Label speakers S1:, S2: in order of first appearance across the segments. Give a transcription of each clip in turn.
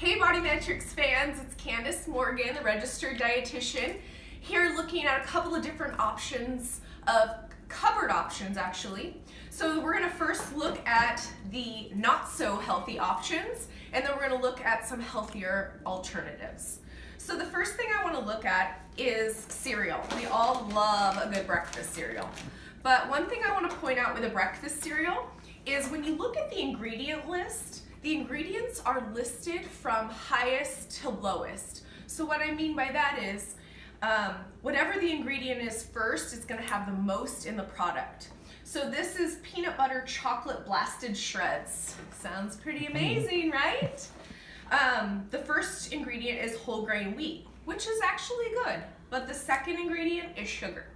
S1: Hey Body Metrics fans, it's Candace Morgan, the registered dietitian, here looking at a couple of different options of cupboard options actually. So we're going to first look at the not so healthy options, and then we're going to look at some healthier alternatives. So the first thing I want to look at is cereal. We all love a good breakfast cereal. But one thing I want to point out with a breakfast cereal is when you look at the ingredient list, the ingredients are listed from highest to lowest. So what I mean by that is whatever the ingredient is first is going to have the most in the product. So this is peanut butter chocolate blasted shreds. Sounds pretty amazing, right? The first ingredient is whole grain wheat, which is actually good, but the second ingredient is sugar.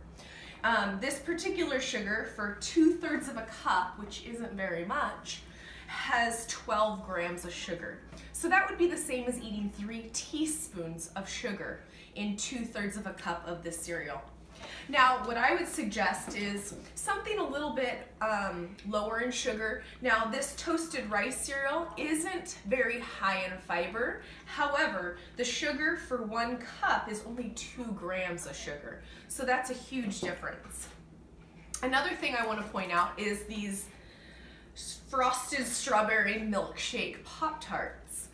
S1: This particular sugar, for 2/3 of a cup, which isn't very much, has 12 grams of sugar. So that would be the same as eating 3 teaspoons of sugar in 2/3 of a cup of this cereal. Now, what I would suggest is something a little bit lower in sugar. Now, this toasted rice cereal isn't very high in fiber. However, the sugar for 1 cup is only 2 grams of sugar. So that's a huge difference. Another thing I want to point out is these frosted strawberry milkshake Pop-Tarts.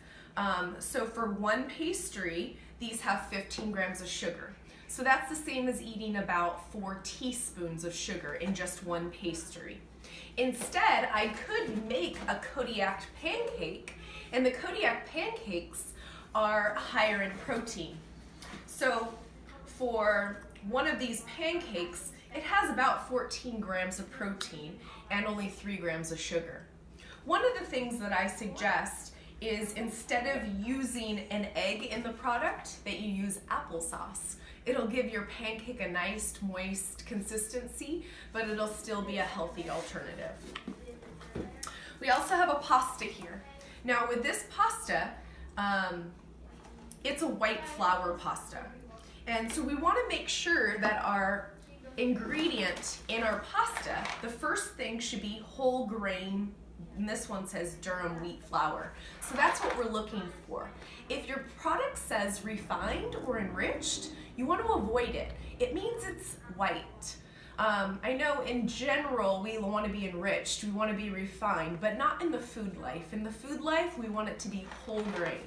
S1: So for 1 pastry, these have 15 grams of sugar. So that's the same as eating about 4 teaspoons of sugar in just 1 pastry. Instead, I could make a Kodiak pancake, and the Kodiak pancakes are higher in protein. So for one of these pancakes, it has about 14 grams of protein and only 3 grams of sugar. One of the things that I suggest is instead of using an egg in the product, that you use applesauce. It'll give your pancake a nice, moist consistency, but it'll still be a healthy alternative. We also have a pasta here. Now with this pasta, it's a white flour pasta. And so we want to make sure that our ingredient in our pasta, the first thing should be whole grain, and this one says durum wheat flour. So that's what we're looking for. If your product says refined or enriched, you want to avoid it. It means it's white. I know in general we want to be enriched, we want to be refined, but not in the food life. In the food life, we want it to be whole grain.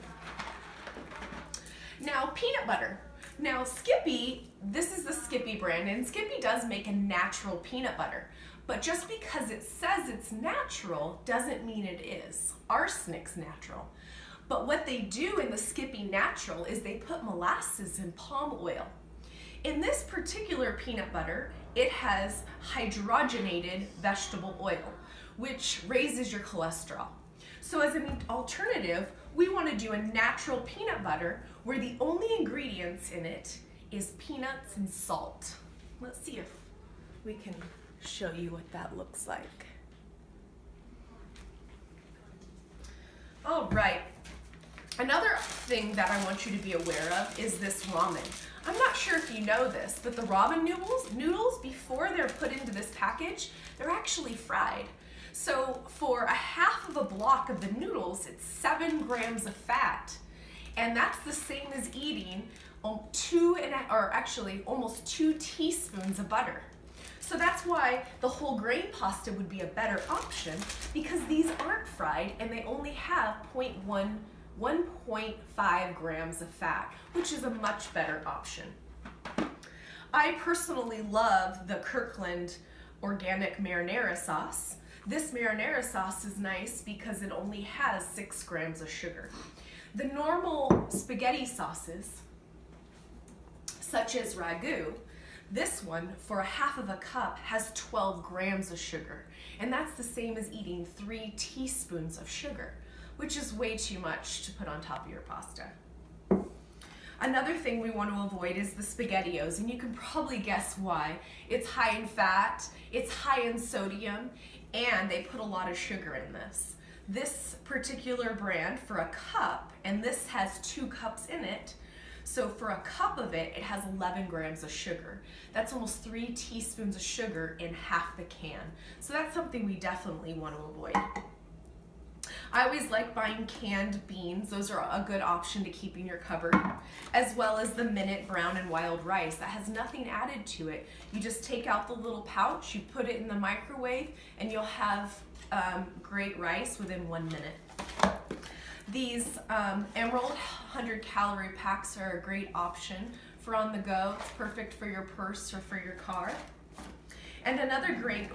S1: Now, peanut butter. Now, Skippy, this is the Skippy brand, and Skippy does make a natural peanut butter. But just because it says it's natural doesn't mean it is. Arsenic's natural. But what they do in the Skippy Natural is they put molasses in palm oil. In this particular peanut butter, it has hydrogenated vegetable oil, which raises your cholesterol. So as an alternative, we want to do a natural peanut butter where the only ingredients in it is peanuts and salt. Let's see if we can show you what that looks like. All right. Another thing that I want you to be aware of is this ramen. I'm not sure if you know this, but the ramen noodles before they're put into this package, they're actually fried. So for a half of a block of the noodles, it's 7 grams of fat. And that's the same as eating almost 2 teaspoons of butter. So that's why the whole grain pasta would be a better option, because these aren't fried and they only have 1.5 grams of fat, which is a much better option. I personally love the Kirkland organic marinara sauce. This marinara sauce is nice because it only has 6 grams of sugar. The normal spaghetti sauces, such as ragu, this one, for a half of a cup, has 12 grams of sugar. And that's the same as eating 3 teaspoons of sugar, which is way too much to put on top of your pasta. Another thing we want to avoid is the SpaghettiOs, and you can probably guess why. It's high in fat, it's high in sodium, and they put a lot of sugar in this. This particular brand, for a cup, and this has 2 cups in it, so for a cup of it, it has 11 grams of sugar. That's almost 3 teaspoons of sugar in half the can. So that's something we definitely want to avoid. I always like buying canned beans. Those are a good option to keep in your cupboard, as well as the Minute Brown and Wild Rice. That has nothing added to it. You just take out the little pouch, you put it in the microwave, and you'll have great rice within 1 minute. These Emerald 100-calorie packs are a great option for on the go. It's perfect for your purse or for your car. And another great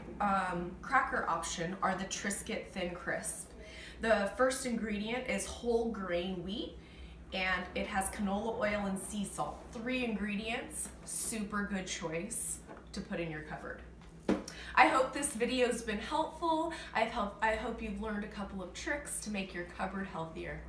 S1: cracker option are the Triscuit Thin Crisp. The first ingredient is whole grain wheat, and it has canola oil and sea salt. 3 ingredients, super good choice to put in your cupboard. I hope this video's been helpful. I hope you've learned a couple of tricks to make your cupboard healthier.